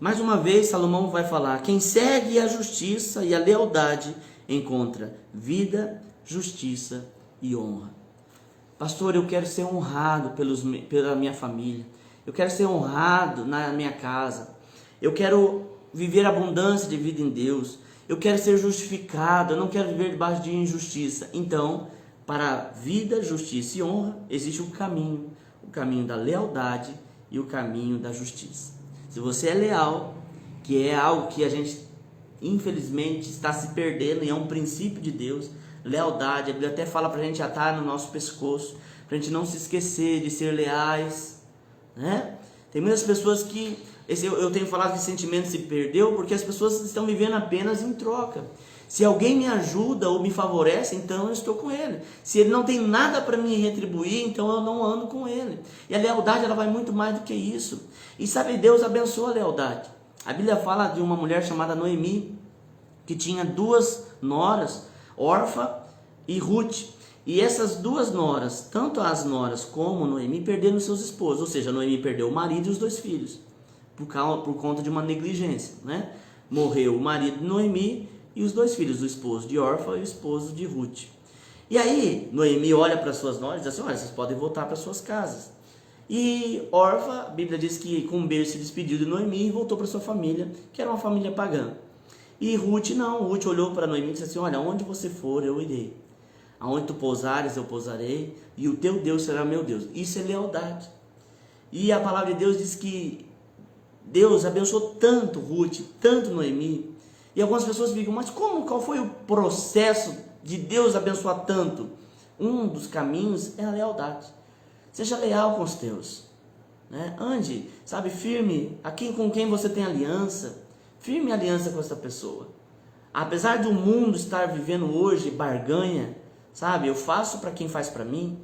Mais uma vez Salomão vai falar: quem segue a justiça e a lealdade encontra vida, justiça e honra. Pastor, eu quero ser honrado pela minha família. Eu quero ser honrado na minha casa. Eu quero viver abundância de vida em Deus. Eu quero ser justificado. Eu não quero viver debaixo de injustiça. Então, para vida, justiça e honra, existe um caminho. O caminho da lealdade e o caminho da justiça. Se você é leal, que é algo que a gente, infelizmente, está se perdendo e é um princípio de Deus. Lealdade, a Bíblia até fala para a gente atar no nosso pescoço, para a gente não se esquecer de ser leais, né? Tem muitas pessoas que, eu tenho falado que esse sentimento se perdeu porque as pessoas estão vivendo apenas em troca. Se alguém me ajuda ou me favorece, então eu estou com ele. Se ele não tem nada para me retribuir, então eu não ando com ele. E a lealdade, ela vai muito mais do que isso. E sabe, Deus abençoa a lealdade. A Bíblia fala de uma mulher chamada Noemi, que tinha 2 noras, Orfa e Ruth. E essas 2 noras, tanto as noras como Noemi, perderam seus esposos. Ou seja, Noemi perdeu o marido e os 2 filhos, por conta de uma negligência, né? Morreu o marido de Noemi e os 2 filhos, o esposo de Orfa e o esposo de Ruth. E aí, Noemi olha para suas noras e diz assim: olha, vocês podem voltar para suas casas. E Orfa, a Bíblia diz que com um beijo se despediu de Noemi e voltou para sua família, que era uma família pagã. E Ruth não, Ruth olhou para Noemi e disse assim: olha, onde você for eu irei, aonde tu pousares eu pousarei, e o teu Deus será meu Deus. Isso é lealdade. E a palavra de Deus diz que Deus abençoou tanto Ruth, tanto Noemi. E algumas pessoas ficam: mas como? Qual foi o processo de Deus abençoar tanto? Um dos caminhos é a lealdade. Seja leal com os teus, né? Ande, sabe, firme com quem você tem aliança. Firme aliança com essa pessoa. Apesar do mundo estar vivendo hoje barganha, sabe, eu faço para quem faz para mim,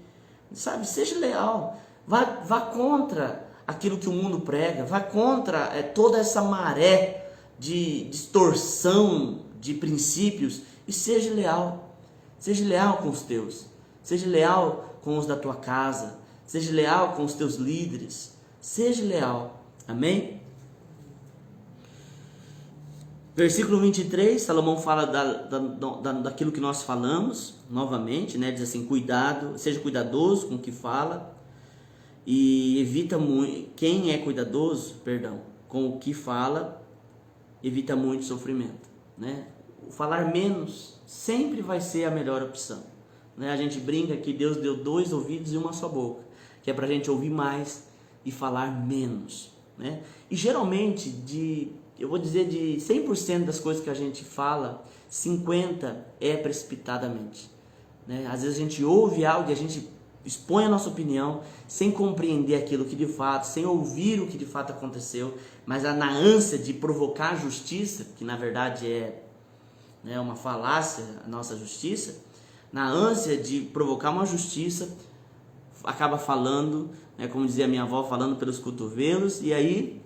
sabe, seja leal. Vá contra aquilo que o mundo prega, vá contra toda essa maré de distorção de princípios e seja leal. Seja leal com os teus, seja leal com os da tua casa, seja leal com os teus líderes, seja leal, amém? Versículo 23, Salomão fala daquilo que nós falamos, novamente, né? Diz assim: cuidado, seja cuidadoso com o que fala, e evita muito, quem é cuidadoso, com o que fala, evita muito sofrimento, né? O falar menos sempre vai ser a melhor opção, né? A gente brinca que Deus deu 2 ouvidos e uma só boca, que é para a gente ouvir mais e falar menos, né? E geralmente, eu vou dizer, de 100% das coisas que a gente fala, 50% é precipitadamente, né? Às vezes a gente ouve algo e a gente expõe a nossa opinião sem compreender aquilo que de fato, sem ouvir o que de fato aconteceu, mas na ânsia de provocar justiça, que na verdade é uma falácia a nossa justiça, na ânsia de provocar uma justiça, acaba falando, né, como dizia minha avó, falando pelos cotovelos, e aí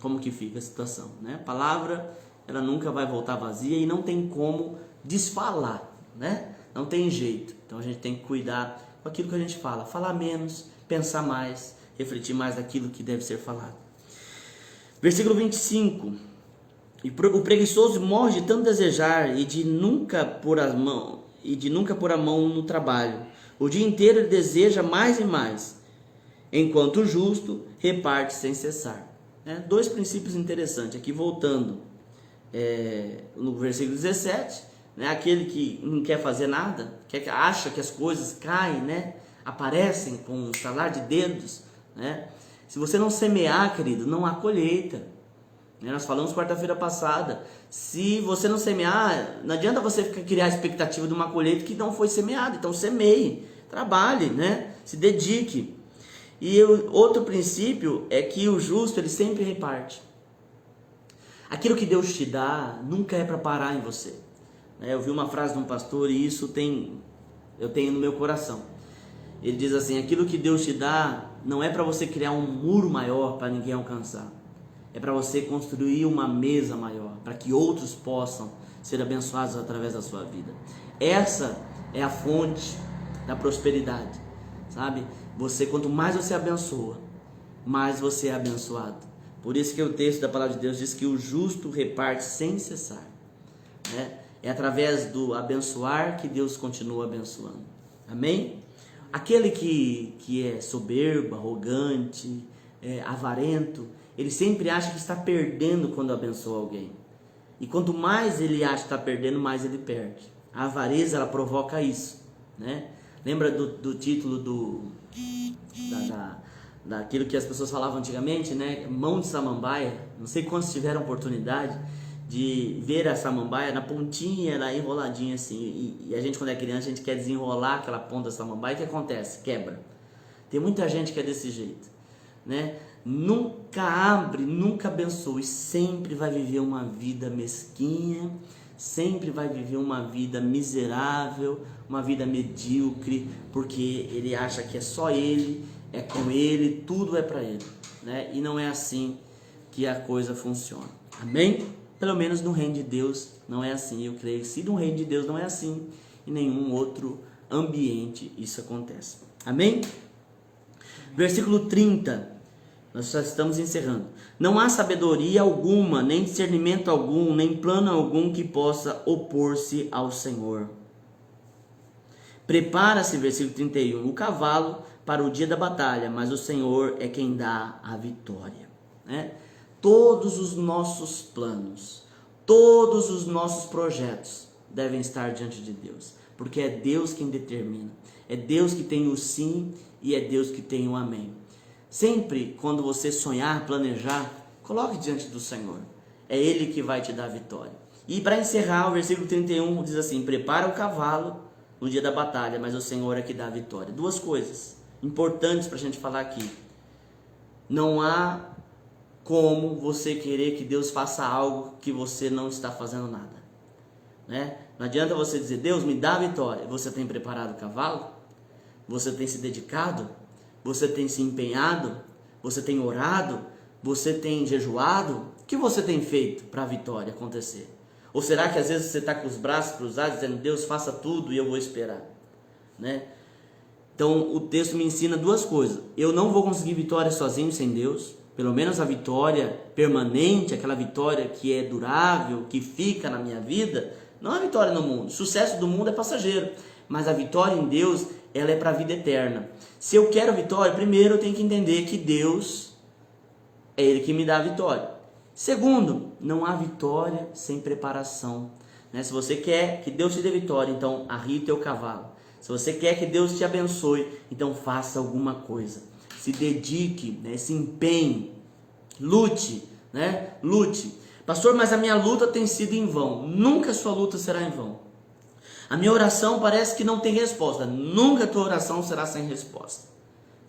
como que fica a situação, né? A palavra, ela nunca vai voltar vazia e não tem como desfalar, né? Não tem jeito. Então a gente tem que cuidar com aquilo que a gente fala, falar menos, pensar mais, refletir mais naquilo que deve ser falado. Versículo 25: o preguiçoso morre de tanto desejar e de nunca pôr a mão no trabalho. O dia inteiro ele deseja mais e mais, enquanto o justo reparte sem cessar. 2 princípios interessantes aqui, voltando no versículo 17, né? Aquele que não quer fazer nada, que acha que as coisas caem, né? Aparecem com um estalar de dedos, né? Se você não semear, querido, não há colheita, né? Nós falamos quarta-feira passada, se você não semear, não adianta você criar a expectativa de uma colheita que não foi semeada. Então semeie, trabalhe, né? Se dedique. E outro princípio é que o justo, ele sempre reparte. Aquilo que Deus te dá nunca é para parar em você. Eu vi uma frase de um pastor e isso eu tenho no meu coração. Ele diz assim: aquilo que Deus te dá não é para você criar um muro maior para ninguém alcançar. É para você construir uma mesa maior, para que outros possam ser abençoados através da sua vida. Essa é a fonte da prosperidade, sabe? Quanto mais você abençoa, mais você é abençoado. Por isso que o texto da palavra de Deus diz que o justo reparte sem cessar, né? É através do abençoar que Deus continua abençoando. Amém? Aquele que é soberbo, arrogante, avarento, ele sempre acha que está perdendo quando abençoa alguém. E quanto mais ele acha que está perdendo, mais ele perde. A avareza, ela provoca isso, né? Lembra do título daquilo que as pessoas falavam antigamente, né? Mão de samambaia. Não sei quantos tiveram oportunidade de ver a samambaia na pontinha, ela enroladinha assim. E a gente, quando é criança, a gente quer desenrolar aquela ponta da samambaia. O que acontece? Quebra. Tem muita gente que é desse jeito, né? Nunca abre, nunca abençoa e sempre vai viver uma vida mesquinha, sempre vai viver uma vida miserável, uma vida medíocre, porque ele acha que é só ele, é com ele, tudo é para ele, né? E não é assim que a coisa funciona. Amém? Pelo menos no reino de Deus não é assim. Eu creio que se no reino de Deus não é assim, em nenhum outro ambiente isso acontece. Amém? Versículo 30, nós já estamos encerrando. Não há sabedoria alguma, nem discernimento algum, nem plano algum que possa opor-se ao Senhor. Prepara-se, versículo 31, o cavalo para o dia da batalha, mas o Senhor é quem dá a vitória, né? Todos os nossos planos, todos os nossos projetos devem estar diante de Deus, porque é Deus quem determina, é Deus que tem o sim e é Deus que tem o amém. Sempre quando você sonhar, planejar, coloque diante do Senhor, é Ele que vai te dar a vitória. E para encerrar, o versículo 31 diz assim: prepara o cavalo no dia da batalha, mas o Senhor é que dá a vitória. Duas coisas importantes para a gente falar aqui. Não há como você querer que Deus faça algo que você não está fazendo nada, né? Não adianta você dizer, Deus me dá a vitória. Você tem preparado o cavalo? Você tem se dedicado? Você tem se empenhado? Você tem orado? Você tem jejuado? O que você tem feito para a vitória acontecer? Ou será que às vezes você está com os braços cruzados dizendo, Deus faça tudo e eu vou esperar, né? Então o texto me ensina duas coisas. Eu não vou conseguir vitória sozinho sem Deus. Pelo menos a vitória permanente, aquela vitória que é durável, que fica na minha vida, não é vitória no mundo. O sucesso do mundo é passageiro, mas a vitória em Deus, ela é para a vida eterna. Se eu quero vitória, primeiro eu tenho que entender que Deus é Ele que me dá a vitória. Segundo, não há vitória sem preparação, né? Se você quer que Deus te dê vitória, então arrie o teu cavalo. Se você quer que Deus te abençoe, então faça alguma coisa. Se dedique, né? Se empenhe, lute, né? Lute. Pastor, mas a minha luta tem sido em vão. Nunca a sua luta será em vão. A minha oração parece que não tem resposta. Nunca a tua oração será sem resposta.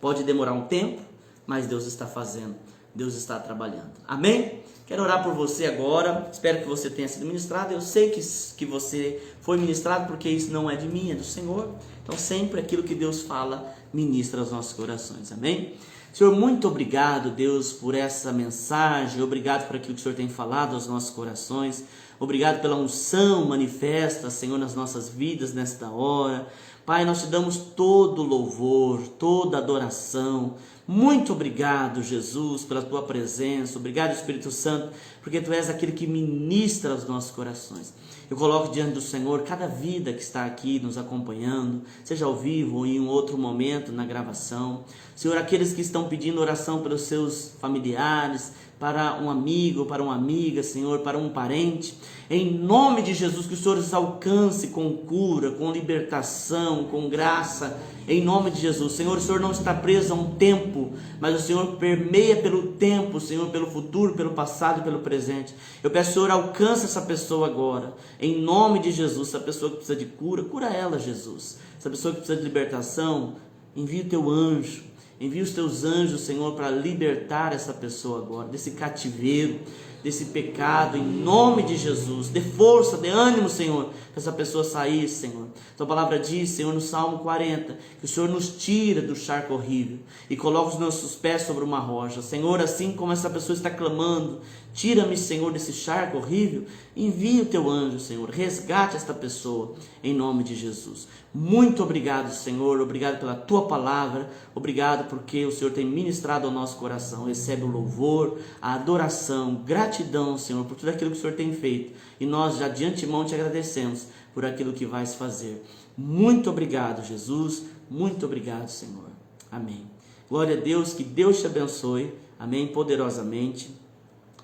Pode demorar um tempo, mas Deus está fazendo. Deus está trabalhando. Amém? Quero orar por você agora. Espero que você tenha sido ministrado. Eu sei que você foi ministrado, porque isso não é de mim, é do Senhor. Então sempre aquilo que Deus fala ministra aos nossos corações. Amém? Senhor, muito obrigado, Deus, por essa mensagem. Obrigado por aquilo que o Senhor tem falado aos nossos corações. Obrigado pela unção manifesta, Senhor, nas nossas vidas nesta hora. Pai, nós te damos todo louvor, toda adoração. Muito obrigado, Jesus, pela tua presença. Obrigado, Espírito Santo, porque tu és aquele que ministra aos nossos corações. Eu coloco diante do Senhor cada vida que está aqui nos acompanhando, seja ao vivo ou em um outro momento na gravação. Senhor, aqueles que estão pedindo oração pelos seus familiares, para um amigo, para uma amiga, Senhor, para um parente. Em nome de Jesus, que o Senhor os alcance com cura, com libertação, com graça. Em nome de Jesus, Senhor, o Senhor não está preso a um tempo, mas o Senhor permeia pelo tempo, Senhor, pelo futuro, pelo passado e pelo presente. Eu peço, Senhor, alcance essa pessoa agora. Em nome de Jesus, essa pessoa que precisa de cura, cura ela, Jesus. Essa pessoa que precisa de libertação, envia o teu anjo. Envia os teus anjos, Senhor, para libertar essa pessoa agora, desse cativeiro, desse pecado, em nome de Jesus. Dê força, dê ânimo, Senhor, para essa pessoa sair, Senhor. Tua palavra diz, Senhor, no Salmo 40, que o Senhor nos tira do charco horrível e coloca os nossos pés sobre uma rocha. Senhor, assim como essa pessoa está clamando, tira-me, Senhor, desse charco horrível, envia o teu anjo, Senhor, resgate esta pessoa, em nome de Jesus. Muito obrigado, Senhor, obrigado pela tua palavra, obrigado porque o Senhor tem ministrado ao nosso coração. Recebe o louvor, a adoração, gratidão, Senhor, por tudo aquilo que o Senhor tem feito, e nós já de antemão te agradecemos por aquilo que vais fazer. Muito obrigado, Jesus, muito obrigado, Senhor. Amém. Glória a Deus, que Deus te abençoe, amém, poderosamente.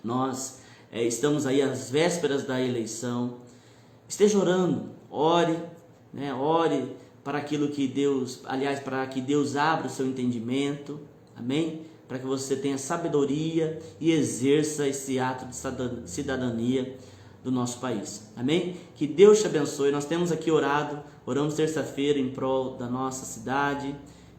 Nós estamos aí às vésperas da eleição. Esteja orando, ore, né? Ore para aquilo que Deus, aliás, para que Deus abra o seu entendimento, amém? Para que você tenha sabedoria e exerça esse ato de cidadania do nosso país, amém? Que Deus te abençoe. Nós temos aqui oramos terça-feira em prol da nossa cidade,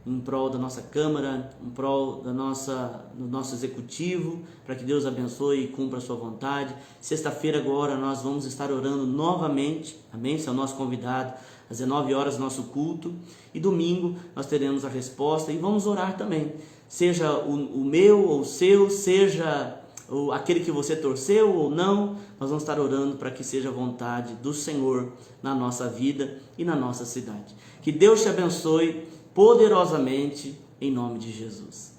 em prol da nossa Câmara, em prol do nosso Executivo, para que Deus abençoe e cumpra a sua vontade. Sexta-feira agora nós vamos estar orando novamente, amém? Você é o nosso convidado, às 19 horas nosso culto, e domingo nós teremos a resposta e vamos orar também, seja o meu ou o seu, seja aquele que você torceu ou não, nós vamos estar orando para que seja a vontade do Senhor na nossa vida e na nossa cidade. Que Deus te abençoe poderosamente, em nome de Jesus.